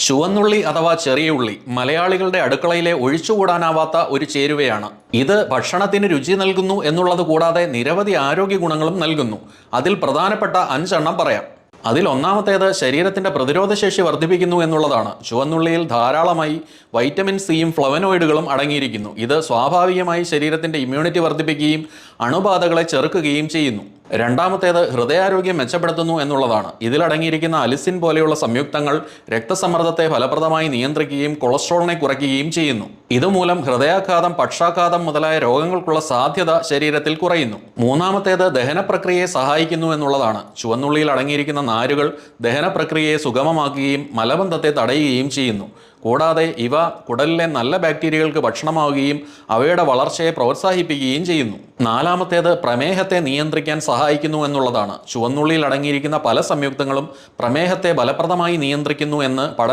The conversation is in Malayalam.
ചുവന്നുള്ളി അഥവാ ചെറിയ ഉള്ളി മലയാളികളുടെ അടുക്കളയിലെ ഒഴിച്ചുകൂടാനാവാത്ത ഒരു ചേരുവയാണ്. ഇത് ഭക്ഷണത്തിന് രുചി നൽകുന്നു എന്നുള്ളത് കൂടാതെ നിരവധി ആരോഗ്യ ഗുണങ്ങളും നൽകുന്നു. അതിൽ പ്രധാനപ്പെട്ട 5 പറയാം. അതിൽ ഒന്നാമത്തേത് ശരീരത്തിന്റെ പ്രതിരോധശേഷി വർദ്ധിപ്പിക്കുന്നു എന്നുള്ളതാണ്. ചുവന്നുള്ളിയിൽ ധാരാളമായി വൈറ്റമിൻ സിയും ഫ്ലവനോയിഡുകളും അടങ്ങിയിരിക്കുന്നു. ഇത് സ്വാഭാവികമായി ശരീരത്തിന്റെ ഇമ്മ്യൂണിറ്റി വർദ്ധിപ്പിക്കുകയും അണുബാധകളെ ചെറുക്കുകയും ചെയ്യുന്നു. രണ്ടാമത്തേത് ഹൃദയാരോഗ്യം മെച്ചപ്പെടുത്തുന്നു എന്നുള്ളതാണ്. ഇതിലടങ്ങിയിരിക്കുന്ന അലിസിൻ പോലെയുള്ള സംയുക്തങ്ങൾ രക്തസമ്മർദ്ദത്തെ ഫലപ്രദമായി നിയന്ത്രിക്കുകയും കൊളസ്ട്രോളിനെ കുറയ്ക്കുകയും ചെയ്യുന്നു. ഇതുമൂലം ഹൃദയാഘാതം, പക്ഷാഘാതം മുതലായ രോഗങ്ങൾക്കുള്ള സാധ്യത ശരീരത്തിൽ കുറയുന്നു. മൂന്നാമത്തേത് ദഹനപ്രക്രിയയെ സഹായിക്കുന്നു എന്നുള്ളതാണ്. ചുവന്നുള്ളിയിൽ അടങ്ങിയിരിക്കുന്ന നാരുകൾ ദഹനപ്രക്രിയയെ സുഗമമാക്കുകയും മലബന്ധത്തെ തടയുകയും ചെയ്യുന്നു. കൂടാതെ ഇവ കുടലിലെ നല്ല ബാക്ടീരിയകൾക്ക് ഭക്ഷണമാവുകയും അവയുടെ വളർച്ചയെ പ്രോത്സാഹിപ്പിക്കുകയും ചെയ്യുന്നു. നാലാമത്തേത് പ്രമേഹത്തെ നിയന്ത്രിക്കാൻ സഹായിക്കുന്നു എന്നുള്ളതാണ്. ചുവന്നുള്ളിയിൽ അടങ്ങിയിരിക്കുന്ന പല സംയുക്തങ്ങളും പ്രമേഹത്തെ ഫലപ്രദമായി നിയന്ത്രിക്കുന്നു എന്ന് പഠന